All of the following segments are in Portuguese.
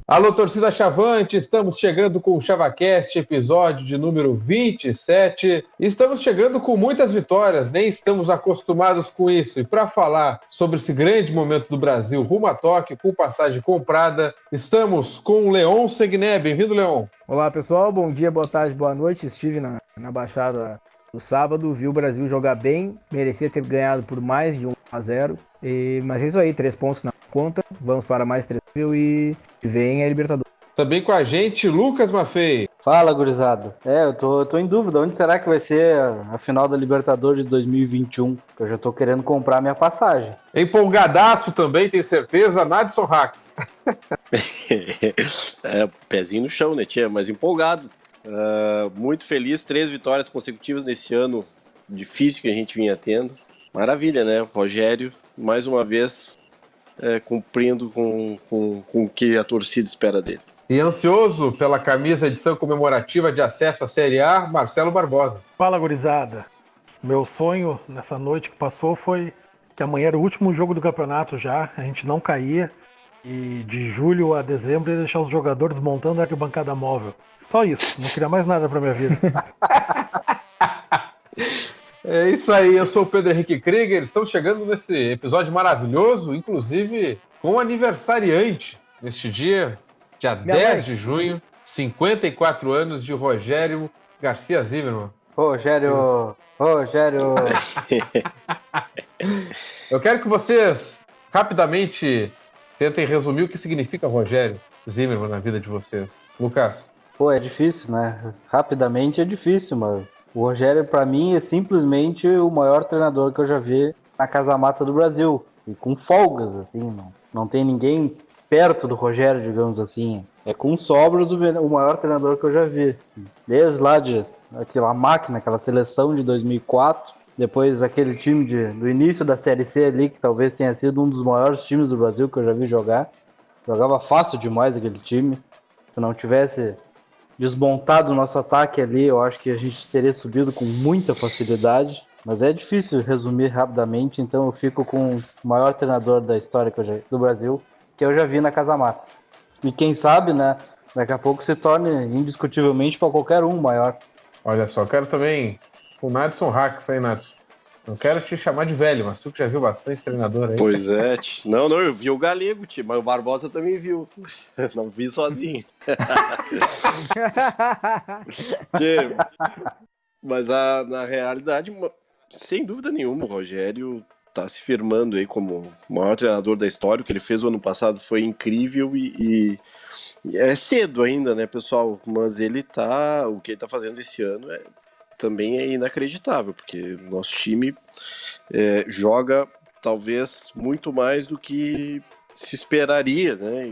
Alô, torcida Chavante, estamos chegando com o ChavaCast, episódio de número 27. Estamos chegando com muitas vitórias, nem estamos acostumados com isso. E para falar sobre esse grande momento do Brasil rumo a Tóquio, com passagem comprada, estamos com o Leon Segné. Bem-vindo, Leon. Olá, pessoal. Bom dia, boa tarde, boa noite. Estive na Baixada no sábado, vi o Brasil jogar bem, merecia ter ganhado por mais de 1-0. Mas é isso aí, 3 pontos na conta. Vamos para mais 3.000 e vem a Libertadores. Também com a gente, Lucas Maffei. Fala, gurizada. Eu tô em dúvida, onde será que vai ser a final da Libertadores de 2021? Que eu já tô querendo comprar minha passagem. Empolgadaço também, tenho certeza, Nadson Rax. Pezinho no chão, né, tia? Mas empolgado. Muito feliz, 3 vitórias consecutivas nesse ano difícil que a gente vinha tendo. Maravilha, né? Rogério, mais uma vez, cumprindo com o que a torcida espera dele. E ansioso pela camisa edição comemorativa de acesso à Série A, Marcelo Barbosa. Fala, gurizada. Meu sonho nessa noite que passou foi que amanhã era o último jogo do campeonato já, a gente não caía, e de julho a dezembro ia deixar os jogadores montando a arquibancada móvel. Só isso, não queria mais nada pra minha vida. É isso aí, eu sou o Pedro Henrique Krieger, estamos chegando nesse episódio maravilhoso, inclusive com um aniversariante neste dia 10 de junho, 54 anos de Rogério Garcia Zimmermann. Rogério! Eu quero que vocês rapidamente tentem resumir o que significa Rogério Zimmermann na vida de vocês. Lucas. É difícil, né? Rapidamente é difícil, mas o Rogério, pra mim, é simplesmente o maior treinador que eu já vi na Casa Mata do Brasil. E com folgas, assim, não tem ninguém perto do Rogério, digamos assim. É com sobras o maior treinador que eu já vi. Desde lá aquela máquina, aquela seleção de 2004, depois aquele time do início da Série C ali, que talvez tenha sido um dos maiores times do Brasil que eu já vi jogar. Jogava fácil demais aquele time. Se não tivesse desmontado o nosso ataque ali, eu acho que a gente teria subido com muita facilidade. Mas é difícil resumir rapidamente, então eu fico com o maior treinador da história do Brasil, que eu já vi na Casa Mata. E quem sabe, né, daqui a pouco se torne indiscutivelmente para qualquer um maior. Olha só, eu quero também o Nadson Rax aí, Nadson. Não quero te chamar de velho, mas tu que já viu bastante treinador aí. Pois é, tio. Não, eu vi o Galego, tio, mas o Barbosa também viu. Não vi sozinho. Tio, mas na realidade, sem dúvida nenhuma, o Rogério tá se firmando aí como o maior treinador da história. O que ele fez o ano passado foi incrível e é cedo ainda, né, pessoal? Mas o que ele tá fazendo esse ano também é inacreditável, porque nosso time joga talvez muito mais do que se esperaria, né?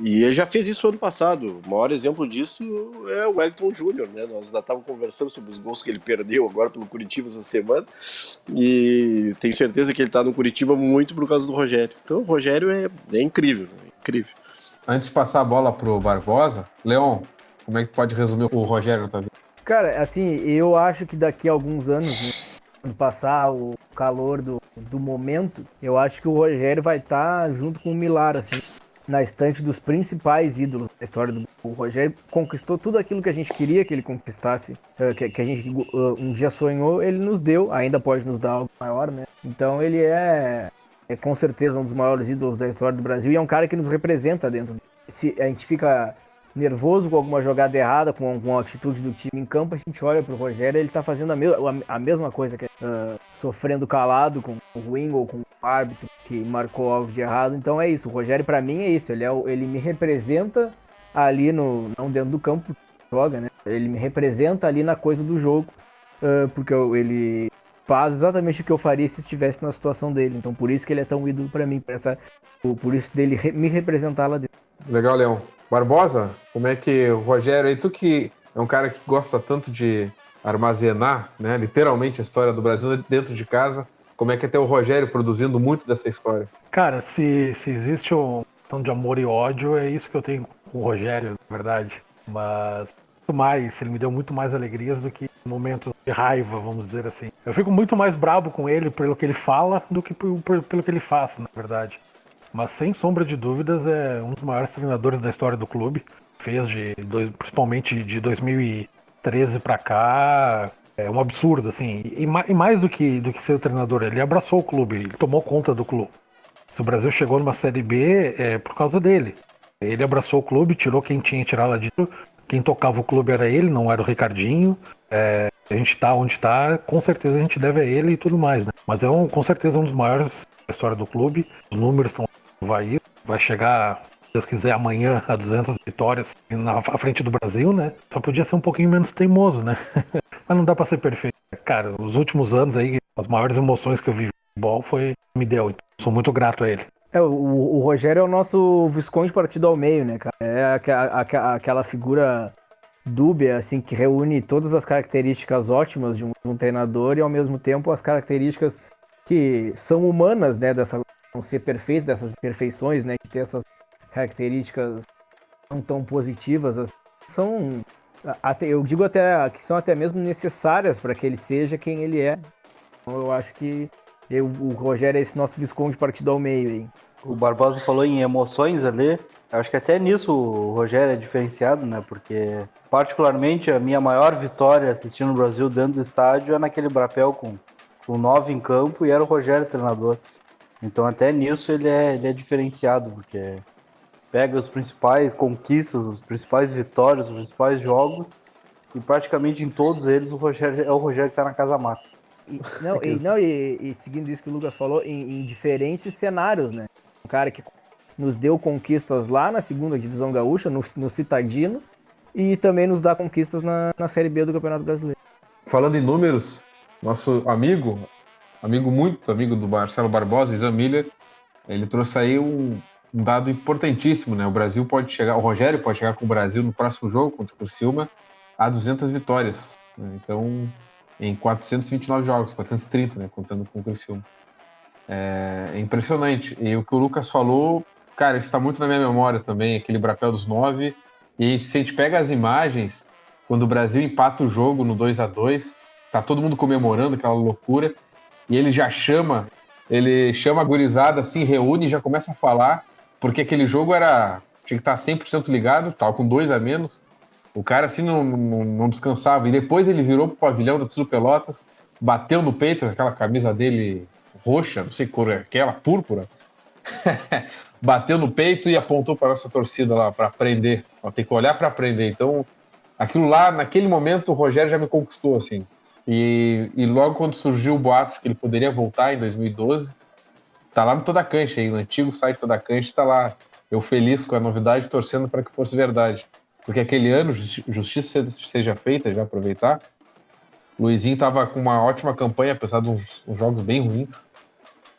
E ele já fez isso ano passado. O maior exemplo disso é o Wellington Júnior, né? Nós ainda estávamos conversando sobre os gols que ele perdeu agora pelo Curitiba essa semana, e tenho certeza que ele está no Curitiba muito por causa do Rogério. Então o Rogério é incrível, incrível. Antes de passar a bola pro Barbosa, Leon, como é que pode resumir o Rogério na tua vida? Cara, assim, eu acho que daqui a alguns anos, né, quando passar o calor do momento, eu acho que o Rogério vai estar junto com o Milar, assim, na estante dos principais ídolos da história do o Rogério conquistou tudo aquilo que a gente queria que ele conquistasse, que a gente um dia sonhou, ele nos deu, ainda pode nos dar algo maior, né? Então ele é com certeza um dos maiores ídolos da história do Brasil e é um cara que nos representa dentro. Se a gente fica nervoso com alguma jogada errada, com a atitude do time em campo, a gente olha pro Rogério, ele tá fazendo a mesma coisa, sofrendo calado com o ruim ou com o árbitro que marcou algo de errado. Então é isso, o Rogério pra mim é isso, ele me representa ali não dentro do campo que joga, né? Ele me representa ali na coisa do jogo, porque ele faz exatamente o que eu faria se estivesse na situação dele. Então por isso que ele é tão ídolo pra mim, por isso dele me representar lá dentro. Legal, Leon. Barbosa, como é que o Rogério, aí tu que é um cara que gosta tanto de armazenar, né, literalmente a história do Brasil dentro de casa, como é que é ter o Rogério produzindo muito dessa história? Cara, se existe uma questão de amor e ódio, é isso que eu tenho com o Rogério, na verdade. Mas muito mais, ele me deu muito mais alegrias do que momentos de raiva, vamos dizer assim. Eu fico muito mais brabo com ele pelo que ele fala do que pelo que ele faz, na verdade. mas sem sombra de dúvidas é um dos maiores treinadores da história do clube. Fez principalmente de 2013 para cá, é um absurdo, assim. E mais do que ser o treinador, ele abraçou o clube, ele tomou conta do clube. Se o Brasil chegou numa Série B, é por causa dele. Ele abraçou o clube, tirou quem tinha que tirar lá dentro. Quem tocava o clube era ele, não era o Ricardinho. A gente tá onde tá, com certeza a gente deve a ele e tudo mais, né? Mas com certeza um dos maiores da história do clube. Os números estão vai chegar, se Deus quiser, amanhã a 200 vitórias à frente do Brasil, né? Só podia ser um pouquinho menos teimoso, né? Mas não dá pra ser perfeito. Cara, os últimos anos aí, as maiores emoções que eu vi no futebol me deu. Então, sou muito grato a ele. O Rogério é o nosso Visconde partido ao meio, né, cara? É aquela figura dúbia, assim, que reúne todas as características ótimas de um treinador e, ao mesmo tempo, as características que são humanas, né, dessa não ser perfeito, dessas imperfeições, né, de ter essas características não tão positivas, assim, são, eu digo até que são até mesmo necessárias para que ele seja quem ele é. Então, eu acho que o Rogério é esse nosso Visconde partido ao meio aí. O Barbosa falou em emoções ali. Eu acho que até nisso o Rogério é diferenciado, né? Porque, particularmente, a minha maior vitória assistindo o Brasil dentro do estádio é naquele Brapel com 9 em campo e era o Rogério treinador. Então, até nisso ele é diferenciado, porque pega as principais conquistas, as principais vitórias, os principais jogos e praticamente em todos eles o Rogério é o Rogério que está na casa mata. E seguindo isso que o Lucas falou, em diferentes cenários, né? Um cara que nos deu conquistas lá na segunda divisão gaúcha, no Citadino, e também nos dá conquistas na Série B do Campeonato Brasileiro. Falando em números, nosso amigo muito amigo do Marcelo Barbosa, Izan Miller, ele trouxe aí um dado importantíssimo, né? O Rogério pode chegar com o Brasil no próximo jogo contra o Criciúma a 200 vitórias, né? Então, em 429 jogos, 430, né? Contando com o Criciúma. É impressionante. E o que o Lucas falou, cara, isso está muito na minha memória também, aquele Brapel dos 9. E se a gente pega as imagens, quando o Brasil empata o jogo no 2-2, tá todo mundo comemorando aquela loucura, e ele chama a gurizada, assim, reúne e já começa a falar, porque aquele jogo tinha que estar 100% ligado, tava com 2 a menos, o cara assim não descansava, e depois ele virou pro pavilhão da Tzu Pelotas, bateu no peito, aquela camisa dele roxa, não sei que cor é aquela, púrpura, bateu no peito e apontou para nossa torcida lá, para aprender, tem que olhar para aprender. Então, aquilo lá, naquele momento, o Rogério já me conquistou, assim. E logo quando surgiu o boato de que ele poderia voltar em 2012, tá lá no Toda Cancha, aí, no antigo site Toda Cancha, tá lá, eu feliz com a novidade, torcendo para que fosse verdade. Porque aquele ano, justiça seja feita, já aproveitar, o Luizinho tava com uma ótima campanha, apesar de uns jogos bem ruins.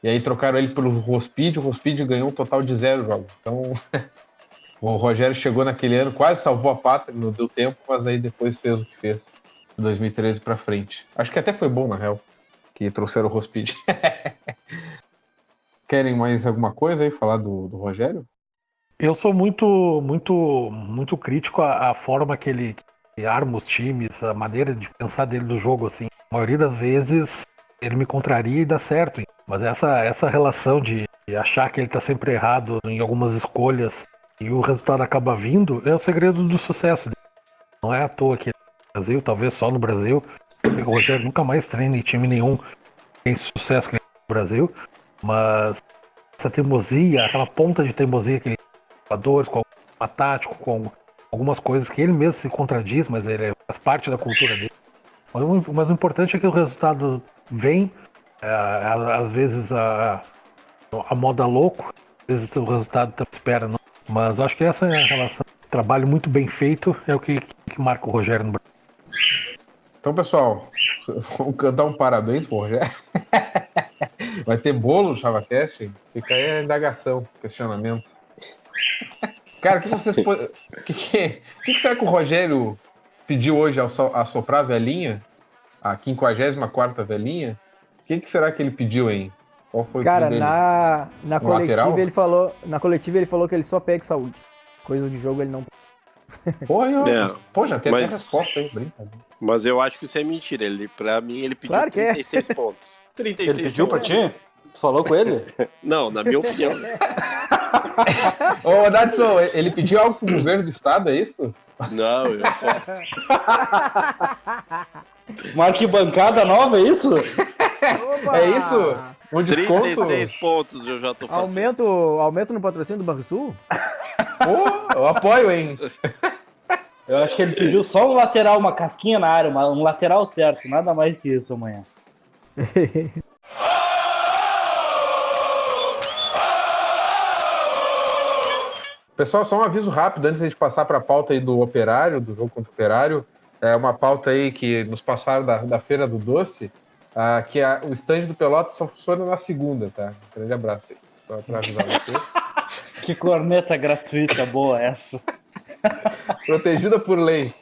E aí trocaram ele pelo Rospídio, o Rospídio ganhou um total de 0 jogos. Então, o Rogério chegou naquele ano, quase salvou a pátria, não deu tempo, mas aí depois fez o que fez, de 2013 pra frente. Acho que até foi bom, na real, que trouxeram o Rospídio. Querem mais alguma coisa aí, falar do Rogério? Eu sou muito, muito, muito crítico à forma que ele arma os times, a maneira de pensar dele do jogo, assim. A maioria das vezes ele me contraria e dá certo. Mas essa relação de achar que ele tá sempre errado em algumas escolhas e o resultado acaba vindo, é o segredo do sucesso dele. Não é à toa que no Brasil, talvez só no Brasil, o Rogério nunca mais treina em time nenhum tem sucesso que nem no Brasil, mas essa teimosia, aquela ponta de teimosia que ele tem com a tático, com algumas coisas que ele mesmo se contradiz, mas ele faz parte da cultura dele. Mas o importante é que o resultado vem, às vezes a moda louco, às vezes o resultado também espera, não. Mas eu acho que essa é a relação. Trabalho muito bem feito é o que marca o Rogério no Brasil. Então, pessoal, vamos cantar um parabéns pro Rogério. Vai ter bolo no ChavaCast? Fica aí a indagação, questionamento. Cara, o que será que o Rogério pediu hoje ao soprar a velhinha? A 54ª velhinha? O que será que ele pediu, hein? Qual foi o Cara, pedido dele? na coletiva ele falou que ele só pega saúde. Coisas de jogo ele não. Pô, já tem até resposta aí, brincadeira. Mas eu acho que isso é mentira. Pra mim, ele pediu Claro que 36 pontos. 36 ele pediu pontos. pra ti? falou com ele? Não, na minha opinião. Ô, Dadson, ele pediu algo pro governo do estado, é isso? Não, eu falo. Uma arquibancada nova, é isso? Opa! É isso? Um desconto? 36 pontos eu já tô fazendo. Aumento no patrocínio do Banrisul? Pô, eu apoio, hein? Eu acho que ele pediu só um lateral, uma casquinha na área, um lateral certo, nada mais que isso amanhã. Pessoal, só um aviso rápido antes de a gente passar para a pauta aí do Operário, do jogo contra o Operário. É uma pauta aí que nos passaram da Feira do Doce, que o stand do Pelotas só funciona na segunda, tá? Um grande abraço aí, só para avisar você. Que corneta gratuita boa essa. Protegida por lei.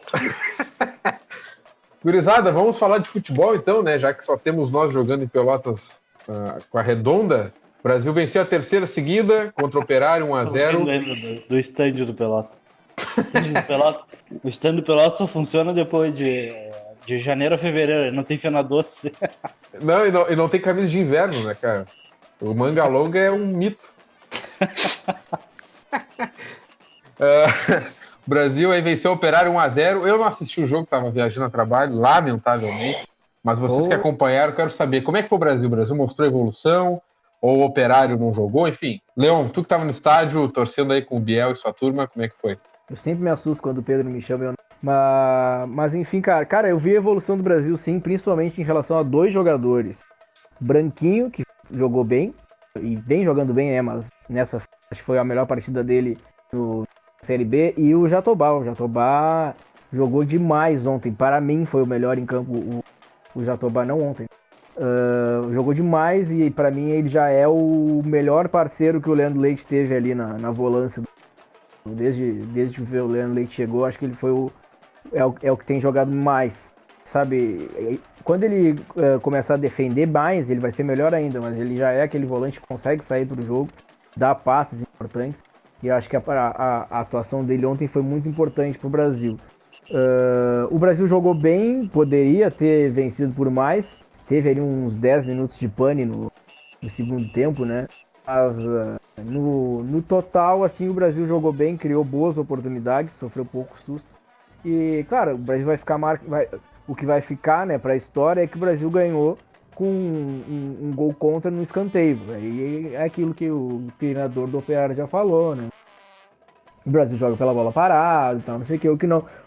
Gurizada, vamos falar de futebol então, né? Já que só temos nós jogando em Pelotas com a Redonda. O Brasil venceu a terceira seguida contra o Operário 1-0. Eu lembro do stand do Pelotas. O stand do Pelotas só funciona depois de janeiro a fevereiro, não tem fena doce. Não, e não tem camisa de inverno, né, cara? O manga longa é um mito. O Brasil aí venceu o Operário 1-0. Eu não assisti o jogo, estava viajando a trabalho, lamentavelmente. Mas vocês que acompanharam, eu quero saber como é que foi o Brasil. O Brasil mostrou evolução, ou o Operário não jogou, enfim. Leon, tu que estava no estádio, torcendo aí com o Biel e sua turma, como é que foi? Eu sempre me assusto quando o Pedro me chama. Mas enfim, cara, eu vi a evolução do Brasil, sim, principalmente em relação a dois jogadores. Branquinho, que jogou bem, e vem jogando bem, né, mas nessa acho que foi a melhor partida dele no Série B, e o Jatobá. O Jatobá jogou demais ontem. Para mim foi o melhor em campo, o Jatobá, não ontem. Jogou demais e para mim ele já é o melhor parceiro que o Leandro Leite teve ali na volância. Desde que o Leandro Leite chegou, acho que ele foi o que tem jogado mais, sabe? Quando ele começar a defender mais, ele vai ser melhor ainda, mas ele já é aquele volante que consegue sair pro jogo, dá passes importantes, e eu acho que a atuação dele ontem foi muito importante pro Brasil. O Brasil jogou bem, poderia ter vencido por mais, teve ali uns 10 minutos de pane no segundo tempo, né? Mas no total, assim, o Brasil jogou bem, criou boas oportunidades, sofreu poucos sustos. E, claro, o Brasil vai ficar o que vai ficar, né, para a história é que o Brasil ganhou com um gol contra no escanteio. E é aquilo que o treinador do Operário já falou, né? O Brasil joga pela bola parada e tal, não sei o que.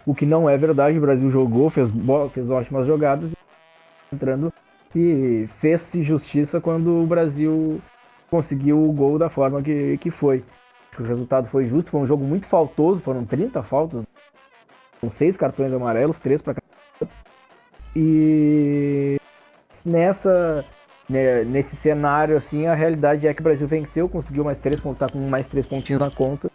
O que não é verdade, o Brasil jogou, fez ótimas jogadas, entrando e fez-se justiça quando o Brasil conseguiu o gol da forma que foi. O resultado foi justo, foi um jogo muito faltoso, foram 30 faltas, com 6 cartões amarelos, 3 para cada. E nesse cenário, assim, a realidade é que o Brasil venceu, conseguiu mais 3 pontos, tá com mais 3 pontinhos na conta.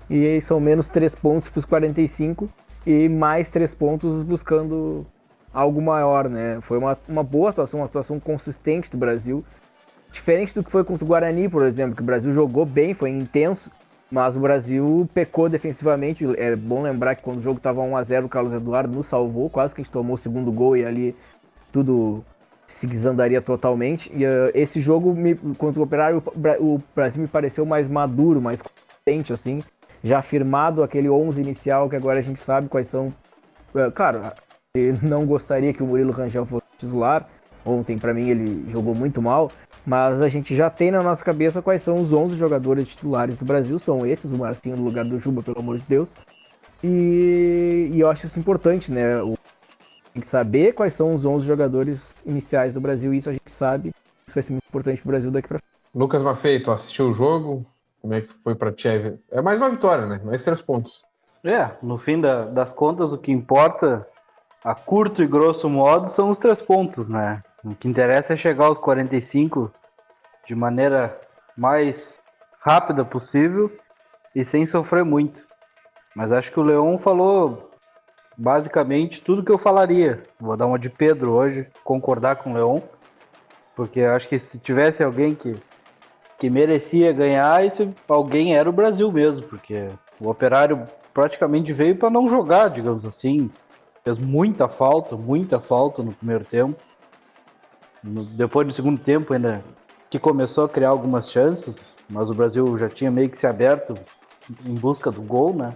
E aí são menos 3 pontos para os 45 e mais 3 pontos buscando algo maior, né? Foi uma boa atuação, uma atuação consistente do Brasil. Diferente do que foi contra o Guarani, por exemplo, que o Brasil jogou bem, foi intenso, mas o Brasil pecou defensivamente. É bom lembrar que quando o jogo estava 1-0, o Carlos Eduardo nos salvou, quase que a gente tomou o segundo gol e ali tudo se desandaria totalmente. E esse jogo contra o Operário, o Brasil me pareceu mais maduro, mais consistente, assim, já firmado aquele 11 inicial que agora a gente sabe quais são. Claro, eu não gostaria que o Murilo Rangel fosse titular. Ontem, para mim, ele jogou muito mal. Mas a gente já tem na nossa cabeça quais são os 11 jogadores titulares do Brasil. São esses, o Marcinho no lugar do Juba, pelo amor de Deus. E eu acho isso importante, né? Tem que saber quais são os 11 jogadores iniciais do Brasil. Isso a gente sabe. Isso vai ser muito importante pro Brasil daqui pra frente. Lucas Maffei, tu assistiu o jogo? Como é que foi pra ti? É mais uma vitória, né? Mais 3 pontos. No fim das contas, o que importa, a curto e grosso modo, são os 3 pontos, né? O que interessa é chegar aos 45 de maneira mais rápida possível e sem sofrer muito. Mas acho que o Leon falou basicamente tudo que eu falaria. Vou dar uma de Pedro hoje, concordar com o Leon, porque eu acho que se tivesse alguém que merecia ganhar, esse alguém era o Brasil mesmo, porque o Operário praticamente veio para não jogar, digamos assim. Fez muita falta no primeiro tempo. Depois do segundo tempo ainda que começou a criar algumas chances, mas o Brasil já tinha meio que se aberto em busca do gol, né?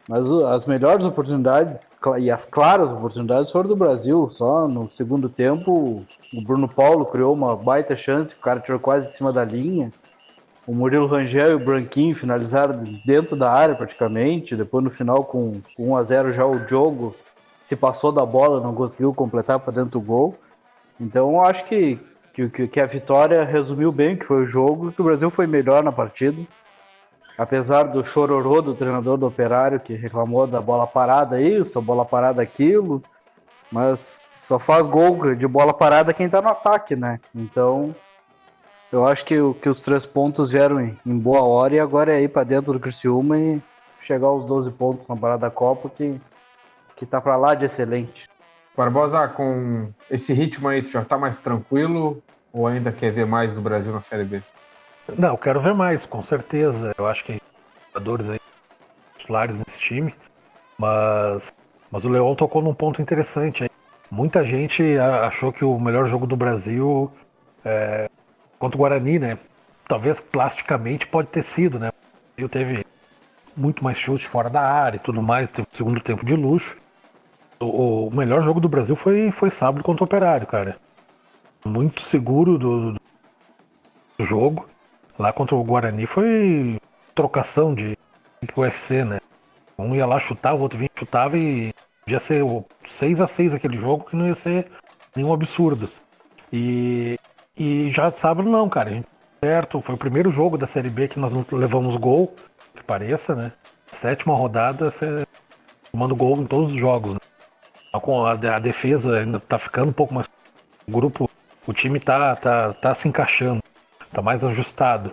Mas as melhores oportunidades e as claras oportunidades foram do Brasil. Só no segundo tempo, o Bruno Paulo criou uma baita chance, o cara tirou quase em cima da linha. O Murilo Rangel e o Branquinho finalizaram dentro da área praticamente. Depois no final com 1-0 já o Diogo se passou da bola, não conseguiu completar para dentro do gol. Então eu acho que a vitória resumiu bem o que foi o jogo, que o Brasil foi melhor na partida. Apesar do chororô do treinador do Operário, que reclamou da bola parada isso, a bola parada aquilo, mas só faz gol de bola parada quem tá no ataque, né? Então, eu acho que os 3 pontos vieram em boa hora e agora é ir pra dentro do Criciúma e chegar aos 12 pontos na parada da Copa, que tá pra lá de excelente. Barbosa, com esse ritmo aí, tu já tá mais tranquilo ou ainda quer ver mais do Brasil na Série B? Não, eu quero ver mais, com certeza. Eu acho que tem jogadores aí titulares nesse time, mas o Leão tocou num ponto interessante aí. Muita gente achou que o melhor jogo do Brasil é contra o Guarani, né? Talvez plasticamente pode ter sido, né? Eu teve muito mais chutes fora da área e tudo mais, teve um segundo tempo de luxo. O melhor jogo do Brasil foi sábado contra o Operário, cara. Muito seguro do jogo. Lá contra o Guarani foi trocação de tipo UFC, né? Um ia lá chutava, o outro vinha chutava e ia ser 6-6 aquele jogo, que não ia ser nenhum absurdo. E já sábado não, cara. A gente certo, foi o primeiro jogo da Série B que nós não levamos gol, que pareça, né? 7ª rodada, você tomando gol em todos os jogos, né? A defesa ainda tá ficando um pouco mais. O grupo, o time tá se encaixando, tá mais ajustado.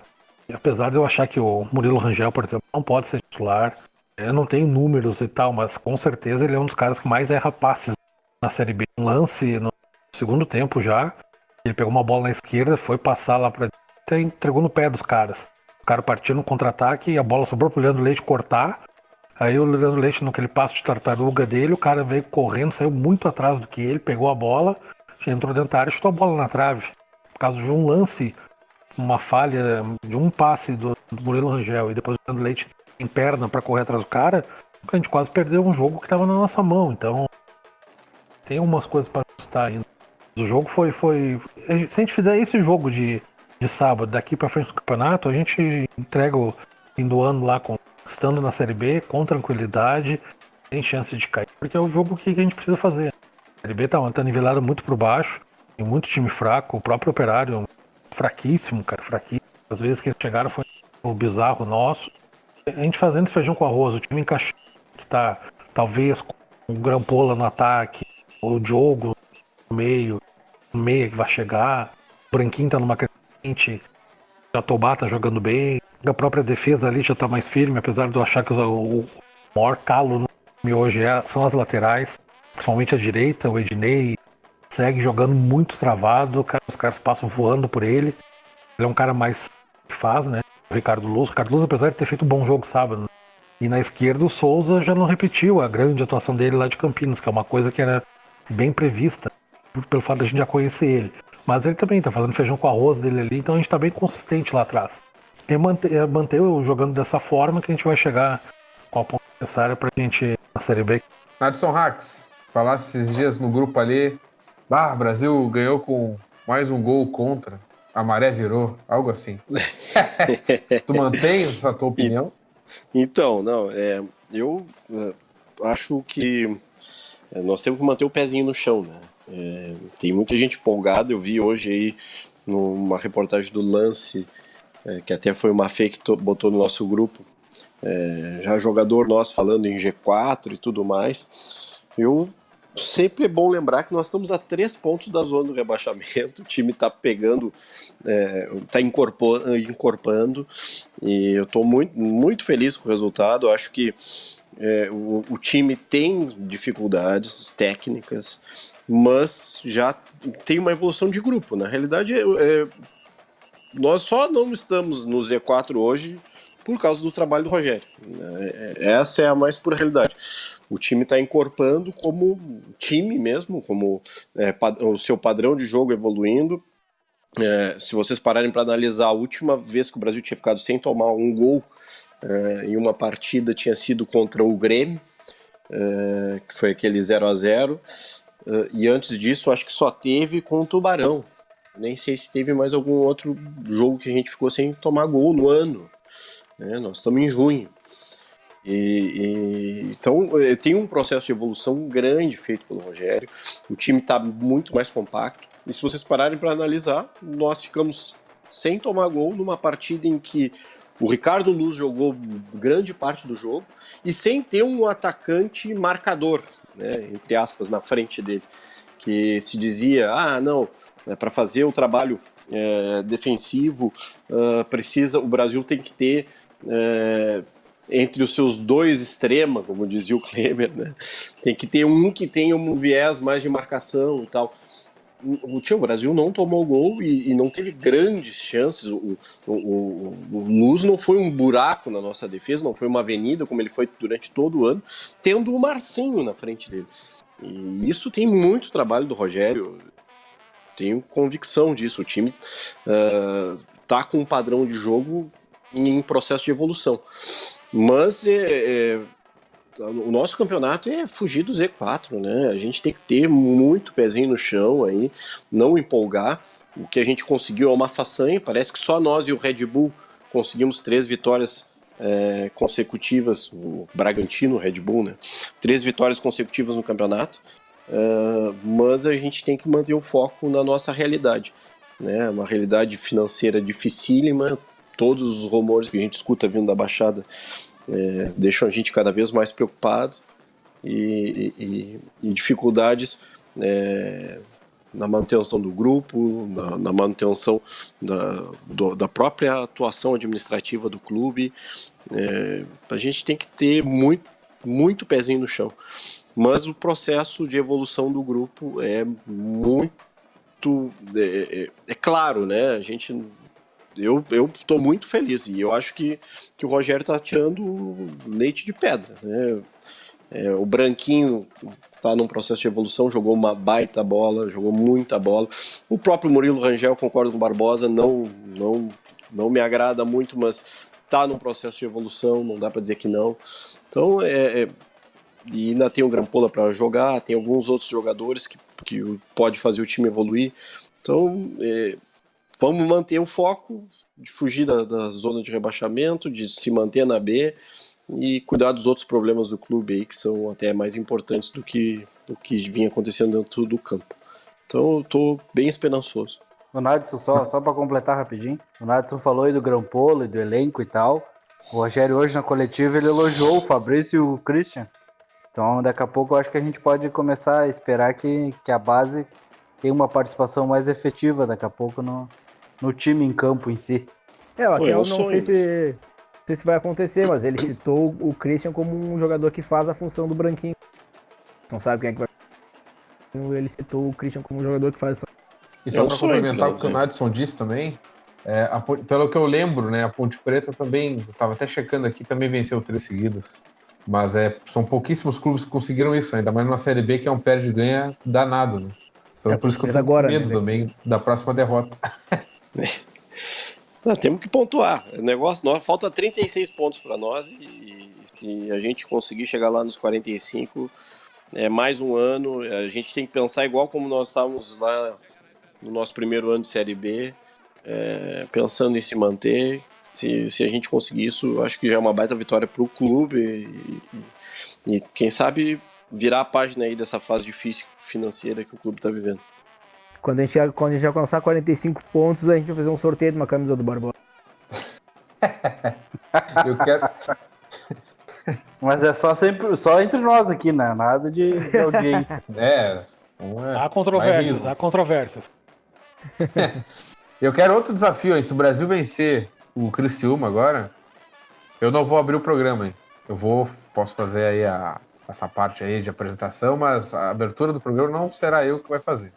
E apesar de eu achar que o Murilo Rangel, por exemplo, não pode ser titular, eu não tenho números e tal, mas com certeza ele é um dos caras que mais erra passes na Série B. Um lance no segundo tempo já, ele pegou uma bola na esquerda, foi passar lá pra direita e entregou no pé dos caras. O cara partiu no contra-ataque e a bola sobrou pro Leandro Leite cortar. Aí o Leandro Leite, naquele passo de tartaruga dele, o cara veio correndo, saiu muito atrás do que ele, pegou a bola, entrou dentro da área e chutou a bola na trave. Por causa de um lance, uma falha de um passe do Murilo Rangel e depois o Leandro Leite em perna para correr atrás do cara, a gente quase perdeu um jogo que estava na nossa mão. Então tem algumas coisas para ajustar ainda. O jogo foi. Se a gente fizer esse jogo de sábado, daqui para frente do campeonato, a gente entrega o fim do ano lá estando na Série B, com tranquilidade, tem chance de cair, porque é o jogo que a gente precisa fazer. A Série B tá nivelada muito por baixo, tem muito time fraco, o próprio Operário fraquíssimo, cara, fraquíssimo. Às vezes que eles chegaram foi o bizarro nosso. A gente fazendo feijão com arroz, o time encaixado, que tá talvez com o Grampola no ataque, o Diogo no meio, o meia que vai chegar, o Branquinho tá numa crescente, o Jatobá tá jogando bem, a própria defesa ali já tá mais firme, apesar de eu achar que o maior calo no time hoje são as laterais, principalmente a direita, o Ednei segue jogando muito travado, os caras passam voando por ele. Ele é um cara mais que faz, né? O Ricardo Luz, apesar de ter feito um bom jogo sábado, e na esquerda o Souza já não repetiu a grande atuação dele lá de Campinas, que é uma coisa que era bem prevista, pelo fato de a gente já conhecer ele. Mas ele também tá fazendo feijão com arroz dele ali, então a gente tá bem consistente lá atrás. É manter jogando dessa forma que a gente vai chegar com a ponta necessária pra gente na Série B. Nadson Rax, falasse esses dias no grupo ali, o Brasil ganhou com mais um gol contra, a maré virou, algo assim. Tu mantém essa tua opinião? Então, não, eu acho que nós temos que manter o pezinho no chão, né? Tem muita gente empolgada, eu vi hoje aí numa reportagem do Lance, que até foi uma fake que botou no nosso grupo, já jogador nosso falando em G4 e tudo mais. Sempre é bom lembrar que nós estamos a 3 pontos da zona do rebaixamento, o time está pegando, está encorpando, e eu estou muito, muito feliz com o resultado. Eu acho que o time tem dificuldades técnicas, mas já tem uma evolução de grupo. Na realidade, nós só não estamos no Z4 hoje por causa do trabalho do Rogério. Essa é a mais pura realidade. O time está encorpando como time mesmo, como o seu padrão de jogo evoluindo. Se vocês pararem para analisar, a última vez que o Brasil tinha ficado sem tomar um gol em uma partida tinha sido contra o Grêmio, que foi aquele 0-0, e antes disso acho que só teve com o Tubarão. Nem sei se teve mais algum outro jogo que a gente ficou sem tomar gol no ano. Nós estamos em junho. Então tem um processo de evolução grande feito pelo Rogério. O time está muito mais compacto. E se vocês pararem para analisar, nós ficamos sem tomar gol numa partida em que o Ricardo Luz jogou grande parte do jogo e sem ter um atacante marcador, né, entre aspas, na frente dele. Que se dizia, não, para fazer o trabalho defensivo, o Brasil tem que ter entre os seus dois extremos, como dizia o Kleber, né, tem que ter um que tenha um viés mais de marcação e tal. O Brasil não tomou gol e não teve grandes chances. O Luz não foi um buraco na nossa defesa, não foi uma avenida como ele foi durante todo o ano, tendo o Marcinho na frente dele. E isso tem muito trabalho do Rogério, tenho convicção disso. O time tá com um padrão de jogo em processo de evolução. Mas o nosso campeonato é fugir do Z4, né? A gente tem que ter muito pezinho no chão aí, não empolgar. O que a gente conseguiu é uma façanha, parece que só nós e o Red Bull conseguimos 3 vitórias consecutivas, o Bragantino, o Red Bull, né? 3 vitórias consecutivas no campeonato, mas a gente tem que manter o foco na nossa realidade, né? Uma realidade financeira dificílima, todos os rumores que a gente escuta vindo da Baixada deixam a gente cada vez mais preocupado e dificuldades na manutenção do grupo, na manutenção da própria atuação administrativa do clube. A gente tem que ter muito, muito pezinho no chão. Mas o processo de evolução do grupo é muito... É claro, né? Eu estou muito feliz e eu acho que o Rogério está tirando leite de pedra, né? O Branquinho está num processo de evolução, jogou uma baita bola, jogou muita bola. O próprio Murilo Rangel, concordo com o Barbosa, não me agrada muito, mas está num processo de evolução, não dá para dizer que não. Então, e ainda tem o Grampola para jogar, tem alguns outros jogadores que pode fazer o time evoluir. Então, vamos manter o foco de fugir da zona de rebaixamento, de se manter na B e cuidar dos outros problemas do clube aí, que são até mais importantes do que vinha acontecendo dentro do campo. Então eu estou bem esperançoso. O Nadson, só para completar rapidinho, o Nadson falou aí do Grampola e do elenco e tal. O Rogério hoje na coletiva ele elogiou o Fabrício e o Christian. Então daqui a pouco eu acho que a gente pode começar a esperar que a base tenha uma participação mais efetiva daqui a pouco no time em campo em si. Eu não sei se vai acontecer, mas ele citou o Christian como um jogador que faz a função do Branquinho. Não sabe quem é que vai. Ele citou o Christian como um jogador que faz essa. E só para complementar o que o Nadson disse também, pelo que eu lembro, né, a Ponte Preta também, eu estava até checando aqui, também venceu 3 seguidas. Mas são pouquíssimos clubes que conseguiram isso, ainda mais numa Série B que é um perde-ganha danado, né? Então por isso que eu fico com medo também da próxima derrota. Temos que pontuar. O negócio, falta 36 pontos para nós e a gente conseguir chegar lá nos 45 mais um ano. A gente tem que pensar igual como nós estávamos lá no nosso primeiro ano de Série B, pensando em se manter. Se a gente conseguir isso, eu acho que já é uma baita vitória para o clube e quem sabe virar a página aí dessa fase difícil financeira que o clube está vivendo. Quando a gente alcançar 45 pontos, a gente vai fazer um sorteio de uma camisa do Barbosa. Eu quero... Mas é só entre nós aqui, né? Nada de audiência. Há controvérsias. Eu quero outro desafio aí. Se o Brasil vencer o Criciúma agora, eu não vou abrir o programa, hein? Posso fazer aí essa parte aí de apresentação, mas a abertura do programa não será eu que vai fazer.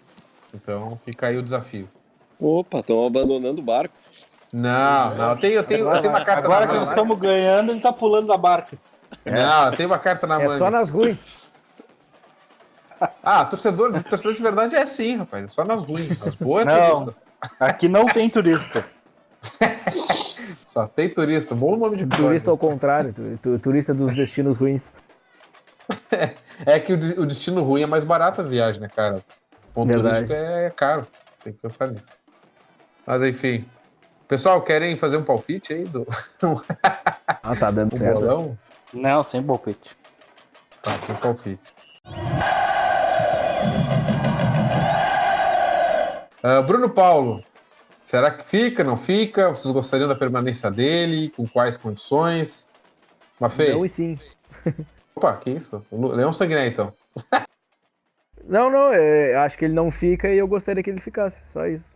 Então fica aí o desafio. Opa, estão abandonando o barco. Não, eu tenho uma carta agora na mão. mão. Agora que estamos ganhando, ele tá pulando da barca. Não, eu tenho uma carta na mão. É só nas ruins. Torcedor de verdade é assim, rapaz. É só nas ruins. Nas boas Não. turista. Aqui não tem turista. Só tem turista. Bom nome de Turista ao episódio. contrário, turista dos destinos ruins. É que o destino ruim é mais barato a viagem, né, cara? O ponto Verdade. turístico é caro. Tem que pensar nisso. Mas enfim. Pessoal, querem fazer um palpite aí do Tá dando um certo. bolão? Não, sem palpite. Tá, sem palpite. Bruno Paulo, será que fica, não fica? Vocês gostariam da permanência dele? Com quais condições? Mafei? Não e sim. Opa, que isso? O Leão Sanguiné, então. Não, acho que ele não fica e eu gostaria que ele ficasse, só isso.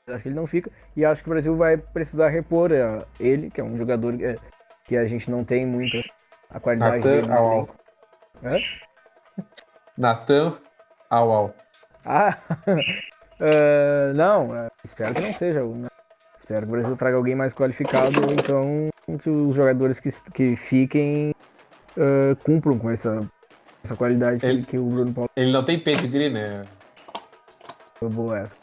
Acho que ele não fica e acho que o Brasil vai precisar repor ele, que é um jogador que a gente não tem muito a qualidade dele. Natan Au. Hã? Natan Au. Não, espero que não seja. Espero que o Brasil traga alguém mais qualificado, ou então que os jogadores que fiquem cumpram com essa qualidade que o Bruno Paulo Ele não tem pedigree, né? foi boa essa.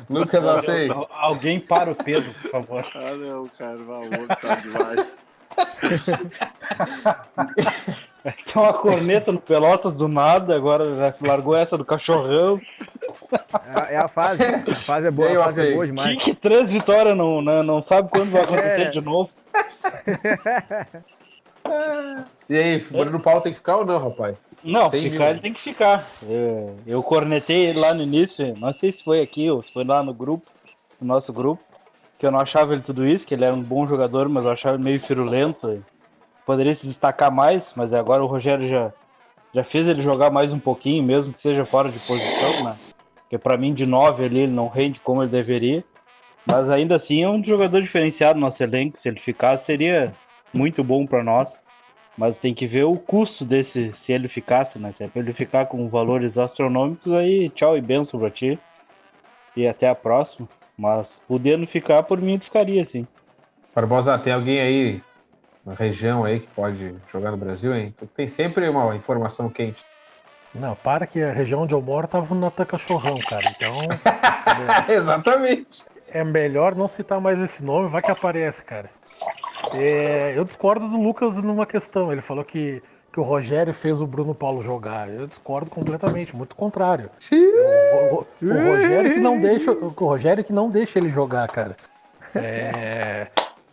Lucas Mafei. Alguém para o Pedro, por favor. Ah, não, cara, o homem tá demais. Tem uma corneta no Pelotas do nada, agora já largou essa do cachorrão. É a fase. A fase é boa, E aí, a fase é Mafei? boa demais. Que 3 vitórias não sabe quando vai acontecer de novo. E aí, o Bruno Paulo tem que ficar ou não, rapaz? Não, 100 ficar mil. ele tem que ficar. Eu cornetei ele lá no início, não sei se foi aqui ou se foi lá no grupo, no nosso grupo, que eu não achava ele tudo isso, que ele era um bom jogador, mas eu achava ele meio firulento. Poderia se destacar mais, mas agora o Rogério já fez ele jogar mais um pouquinho, mesmo que seja fora de posição, né? Porque pra mim de 9 ali ele não rende como ele deveria. Mas ainda assim é um jogador diferenciado no nosso elenco. Se ele ficasse seria muito bom pra nós. Mas tem que ver o custo desse, se ele ficasse, né? Se é pra ele ficar com valores astronômicos, aí tchau e benção pra ti. E até a próxima. Mas podendo ficar, por mim ele ficaria, sim. Barbosa, tem alguém aí na região aí que pode jogar no Brasil, hein? Tem sempre uma informação quente. Não, para que a região onde eu moro tava no Natan Cachorrão, cara. Então Exatamente. é melhor não citar mais esse nome, vai que aparece, cara. Eu discordo do Lucas numa questão. Ele falou que o Rogério fez o Bruno Paulo jogar. Eu discordo completamente, muito contrário. O Rogério que não deixa ele jogar, cara.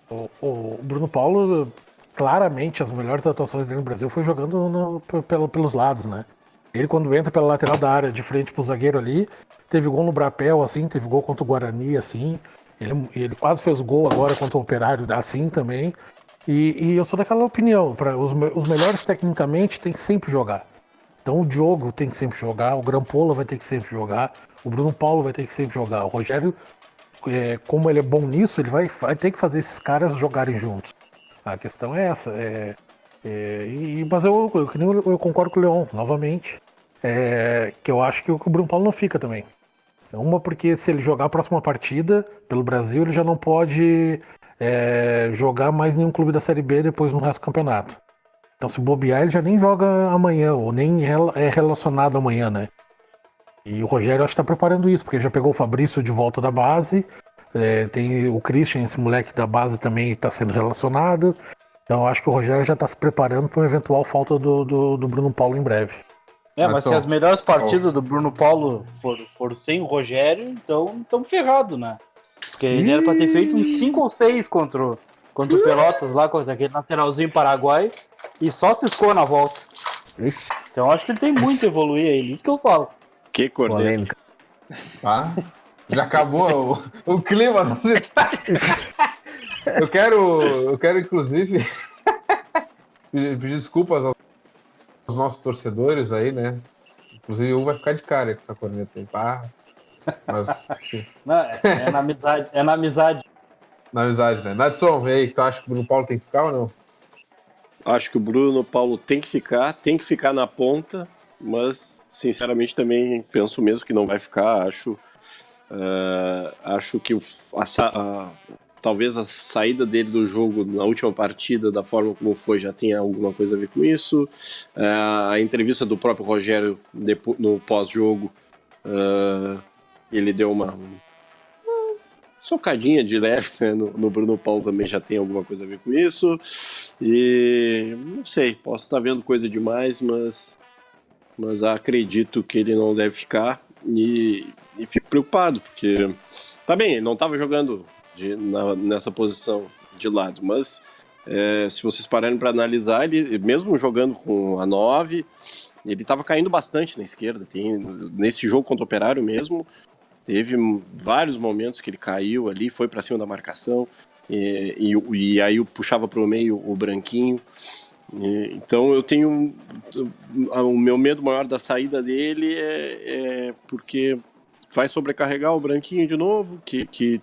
O Bruno Paulo, claramente, as melhores atuações dele no Brasil foi jogando pelos lados, né? Ele, quando entra pela lateral da área, de frente pro zagueiro ali, teve gol no Brapel, assim, teve gol contra o Guarani, assim. Ele quase fez gol agora contra o Operário, assim também. E eu sou daquela opinião, os melhores tecnicamente tem que sempre jogar. Então o Diogo tem que sempre jogar, o Grampola vai ter que sempre jogar, o Bruno Paulo vai ter que sempre jogar. O Rogério, como ele é bom nisso, ele vai ter que fazer esses caras jogarem juntos. A questão é essa. Mas eu concordo com o Leon, novamente. Que eu acho que o Bruno Paulo não fica também. Uma porque se ele jogar a próxima partida pelo Brasil, ele já não pode jogar mais nenhum clube da Série B depois no resto do campeonato. Então se bobear, ele já nem joga amanhã, ou nem é relacionado amanhã, né? E o Rogério acho que tá preparando isso, porque ele já pegou o Fabrício de volta da base, tem o Christian, esse moleque da base também está sendo relacionado. Então eu acho que o Rogério já está se preparando para uma eventual falta do Bruno Paulo em breve. Mas se as melhores partidas do Bruno Paulo foram sem o Rogério, então estamos ferrados, né? Porque ele era para ter feito uns 5 ou 6 contra o Pelotas lá, contra aquele lateralzinho Paraguai, e só ciscou na volta. Ixi, Então acho que ele tem muito a evoluir aí, isso que eu falo. Que corneta. polêmica. Tá? Já acabou o clima da cidade. Eu quero inclusive, pedir desculpas aos nossos torcedores aí, né? Inclusive, um vai ficar de cara com essa corneta aí. Mas, enfim, Não, é na amizade, é na amizade. na amizade, né? Nadson, e aí, tu acha que o Bruno Paulo tem que ficar ou não? Acho que o Bruno Paulo tem que ficar na ponta, mas, sinceramente, também penso mesmo que não vai ficar. Acho que talvez a saída dele do jogo na última partida, da forma como foi, já tenha alguma coisa a ver com isso. A entrevista do próprio Rogério no pós-jogo, ele deu uma socadinha de leve, né, no Bruno Paulo, também já tem alguma coisa a ver com isso. E não sei, posso estar vendo coisa demais, mas acredito que ele não deve ficar. E fico preocupado, porque tá bem, ele não estava jogando nessa posição de lado, mas se vocês pararem para analisar, ele mesmo jogando com a 9, ele estava caindo bastante na esquerda. Nesse jogo contra o Operário mesmo, teve vários momentos que ele caiu ali, foi para cima da marcação, e aí eu puxava para o meio o Branquinho. Então eu tenho o meu medo maior da saída dele é porque vai sobrecarregar o Branquinho de novo, que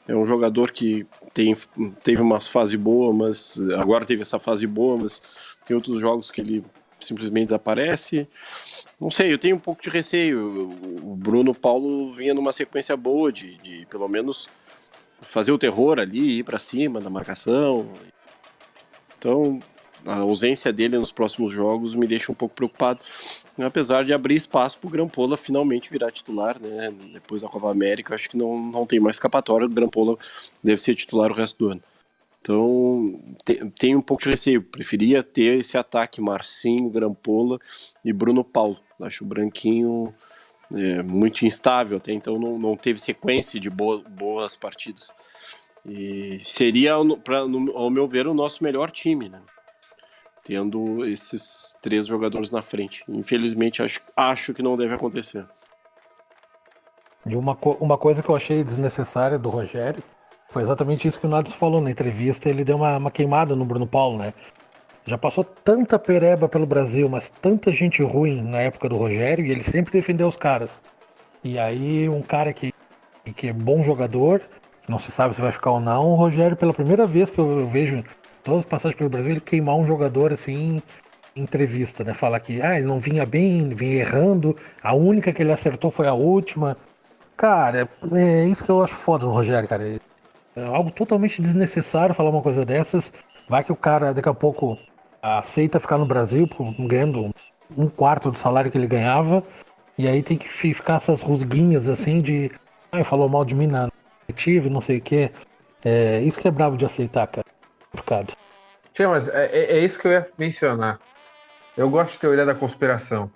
é um jogador que teve uma fase boa, mas agora teve essa fase boa, mas tem outros jogos que ele simplesmente desaparece. Não sei, eu tenho um pouco de receio. O Bruno Paulo vinha numa sequência boa de pelo menos fazer o terror ali, ir para cima da marcação. Então a ausência dele nos próximos jogos me deixa um pouco preocupado, apesar de abrir espaço para o Grampola finalmente virar titular, né? Depois da Copa América, acho que não tem mais escapatória, o Grampola deve ser titular o resto do ano. Então, tem um pouco de receio, preferia ter esse ataque Marcinho, Grampola e Bruno Paulo. Acho o Branquinho muito instável até então, não teve sequência de boas partidas. E seria, ao meu ver, o nosso melhor time, né? Tendo esses 3 jogadores na frente. Infelizmente, acho que não deve acontecer. E uma coisa que eu achei desnecessária do Rogério foi exatamente isso que o Nadson falou na entrevista. Ele deu uma queimada no Bruno Paulo, né? Já passou tanta pereba pelo Brasil, mas tanta gente ruim na época do Rogério, e ele sempre defendeu os caras. E aí um cara que é bom jogador, que não se sabe se vai ficar ou não, o Rogério, pela primeira vez que eu vejo todas as passagens pelo Brasil, ele queimar um jogador assim em entrevista, né? Falar que ele não vinha bem, ele vinha errando, a única que ele acertou foi a última. Cara, é isso que eu acho foda no Rogério, cara. É algo totalmente desnecessário falar uma coisa dessas. Vai que o cara daqui a pouco aceita ficar no Brasil ganhando 1/4 do salário que ele ganhava, e aí tem que ficar essas rusguinhas assim de falou mal de mim na coletiva e não sei o que. Isso que é brabo de aceitar, cara. Complicado. Tia, mas é isso que eu ia mencionar. Eu gosto de teoria da conspiração.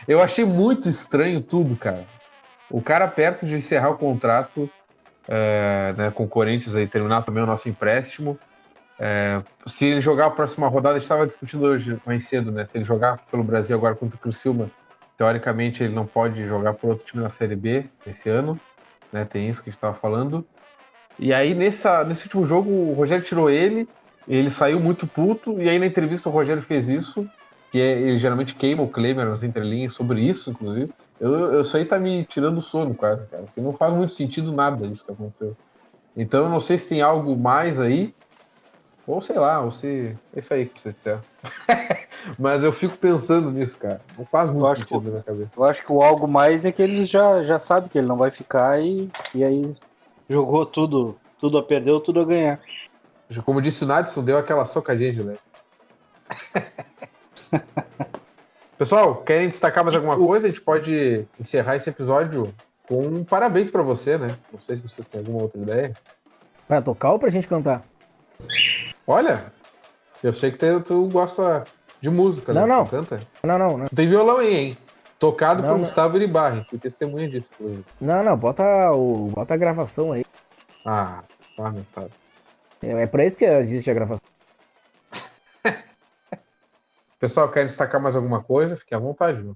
Eu achei muito estranho tudo, cara. O cara perto de encerrar o contrato né, com o Corinthians e terminar também o nosso empréstimo. Se ele jogar a próxima rodada, a gente estava discutindo hoje mais cedo, né? Se ele jogar pelo Brasil agora contra o Criciúma, teoricamente ele não pode jogar por outro time na Série B esse ano, né? Tem isso que a gente estava falando. E aí nesse último jogo o Rogério tirou ele saiu muito puto, e aí na entrevista o Rogério fez isso, que ele geralmente queima o Klemer nas entrelinhas sobre isso, inclusive. Isso aí tá me tirando o sono quase, cara, porque não faz muito sentido nada isso que aconteceu. Então eu não sei se tem algo mais aí, ou sei lá, ou se... É isso aí que você disser. Mas eu fico pensando nisso, cara. Não faz muito sentido na minha cabeça. Eu acho que o algo mais é que ele já sabe que ele não vai ficar e aí jogou tudo a perder ou tudo a ganhar. Como disse o Nadson, deu aquela socadinha de leve. Pessoal, querem destacar mais alguma coisa? A gente pode encerrar esse episódio com um parabéns pra você, né? Não sei se vocês têm alguma outra ideia. Pra tocar ou pra gente cantar? Olha, eu sei que tu gosta de música, né? Não. Tu canta? Não. Tu tem violão aí, hein? Tocado por Gustavo Iribarren. Fui testemunha disso, inclusive. Não, bota a gravação aí. Ah, lamentável. É pra isso que existe a gravação. Pessoal, querem destacar mais alguma coisa? Fiquem à vontade, viu?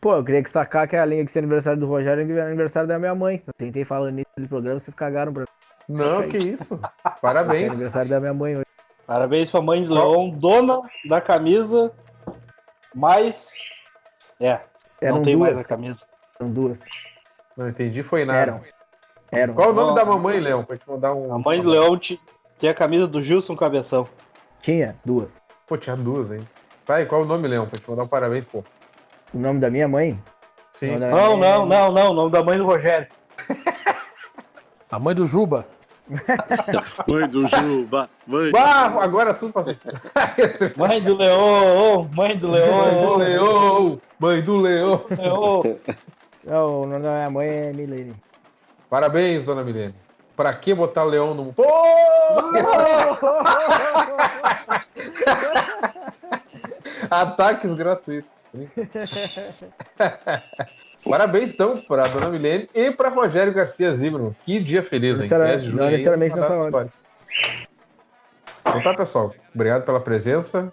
Pô, eu queria destacar que além de ser aniversário do Rogério, é aniversário da minha mãe. Eu tentei falar nisso no programa, vocês cagaram pra mim. Não, que isso. É Parabéns. aniversário da minha mãe hoje. Parabéns pra mãe do Leão, dona da camisa, mas... Eram não tem duas. mais a camisa. Eram duas. Não entendi, foi nada. Eram. Qual o nome da mamãe, Leão? Pra te mandar um... A mãe do Leão tem a camisa do Gilson Cabeção. Tinha duas. Pô, tinha duas, hein? Vai, qual o nome, Leão? Pra te mandar um parabéns, pô. O nome da minha mãe? Sim. Não, o nome da mãe do Rogério. A mãe do Juba. Mãe do Juba, mãe. Ah, agora tudo passou. Mãe do Leão, mãe do Leão. Mãe do Leão, mãe do Leão. Não, o nome da minha mãe é Milene. Parabéns, dona Milene. Pra que botar leão no... Pô! Ataques gratuitos. Parabéns, então, para dona Milene e para Rogério Garcia Zimmermann. Que dia feliz, hein? 10 de julho Não aí, necessariamente uma nessa data hora. histórica. Então tá, pessoal. Obrigado pela presença.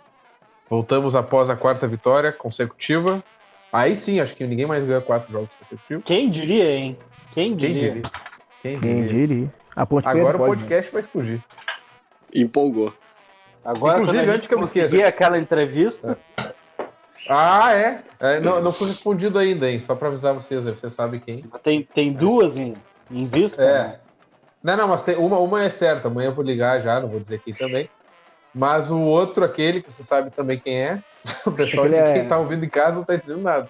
Voltamos após a 4ª vitória consecutiva. Aí sim, acho que ninguém mais ganha 4 jogos consecutivos. Quem diria, hein? Quem diria? Quem Quem diria? diria? A Ponte Preta Agora o pode, podcast vai explodir. Empolgou. Agora, Inclusive, quando a gente antes que eu me esqueça. conseguir aquela entrevista, Ah, é? Não foi respondido ainda, hein? Só pra avisar vocês, aí vocês sabem quem. tem duas em vista. É. Não, mas tem uma é certa. Amanhã eu vou ligar já, não vou dizer quem também. Mas o outro, aquele que você sabe também quem é, o pessoal de quem tá ouvindo em casa não tá entendendo nada.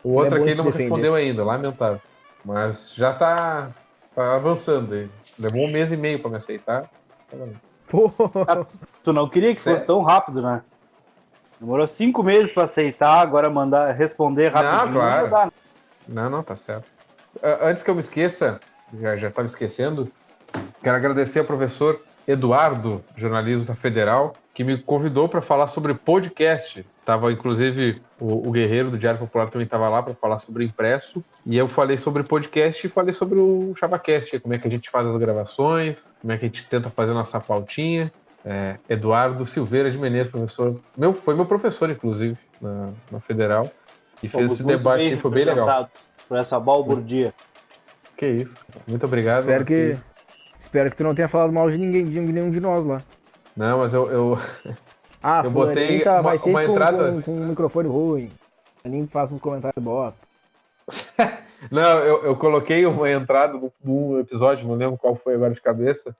O outro bom aquele se não me defender. respondeu ainda, lamentável. Mas já tá avançando aí. Levou 1 mês e meio pra me aceitar. Pô, Tu não queria que fosse Sério? tão rápido, né? Demorou 5 meses pra aceitar, agora responder rapidinho. claro. Não dá, né? Não, tá certo. Antes que eu me esqueça, já estava esquecendo, quero agradecer ao professor Eduardo, jornalismo da Federal, que me convidou para falar sobre podcast. Tava, inclusive, o Guerreiro do Diário Popular também estava lá para falar sobre impresso. E eu falei sobre podcast e falei sobre o ChavaCast, como é que a gente faz as gravações, como é que a gente tenta fazer nossa pautinha. Eduardo Silveira de Menezes, professor. Foi meu professor, inclusive, na Federal. E fez Fomos esse muito debate bem aí, foi bem legal. representados por essa balbúrdia. Que isso. Muito obrigado. espero que tu não tenha falado mal de ninguém, de nenhum de nós lá. Não, mas eu Ah, Eu botei fulaninho vai uma ser entrada- com um microfone ruim. Fulaninho faz uns comentários bosta. Não, eu coloquei uma entrada num episódio, não lembro qual foi agora de cabeça,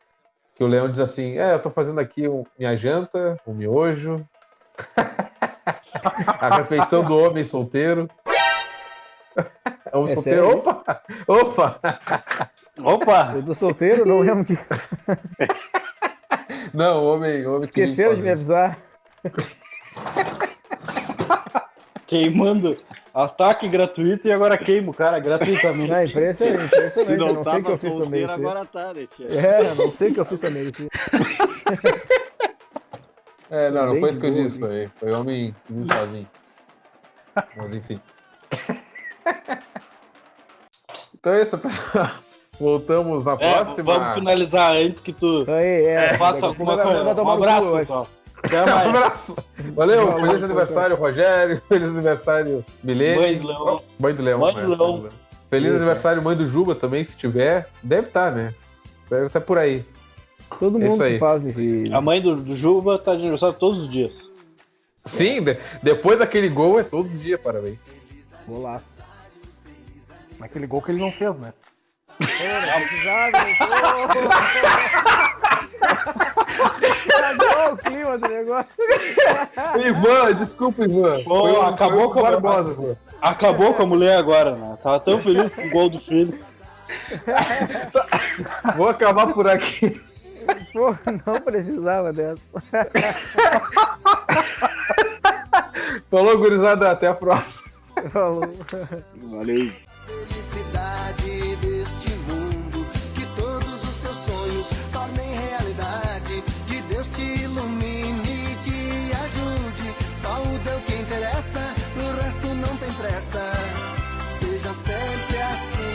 que o Leão diz assim, eu tô fazendo aqui minha janta, um miojo, a refeição do homem solteiro. Homem É solteiro, sério opa! Opa! Eu tô solteiro, não lembro disso. Não, homem que Esqueceram de me sozinho. avisar. Queimando ataque gratuito e agora queima o cara gratuitamente. É impressionante. Se Eu não não sei o que tava eu fiz pra solteiro, merecer. agora tá, né, tia? Não sei o que eu fiz pra merecer. Não Bem foi isso que eu boa, disse, foi homem que vive sozinho. Mas enfim. Então é isso, pessoal. Voltamos na próxima. Vamos finalizar antes que tu Isso aí, faça daqui a pouco alguma vai coisa. mandar Um tomar no cu, abraço, eu acho. pessoal. Até Um mais. abraço. Valeu, Valeu, feliz aniversário, Rogério. Feliz aniversário, Milene. Mãe do Leão. Mãe do Leão. Mãe do Leão. Feliz Isso, aniversário, mãe do Juba também, se tiver. Deve estar, né? Deve estar por aí. Todo É isso mundo aí. que faz nesse. A mãe do Juba tá de aniversário todos os dias. Sim, depois daquele gol é todos os dias, parabéns. Golaço. Aquele gol que ele não fez, né? Estragou o clima do negócio. Ivan, desculpa, Ivan. Pô, acabou com com a- Barbosa, Ivan. Acabou com a mulher agora, né? Tava tão feliz com o gol do filho. Vou acabar por aqui. Pô, não precisava dessa. Falou, gurizada. Até a próxima. Falou. Valeu. Felicidade deste mundo, que todos os seus sonhos tornem realidade, que Deus te ilumine e te ajude, só o Deus que interessa, o resto não tem pressa, seja sempre assim.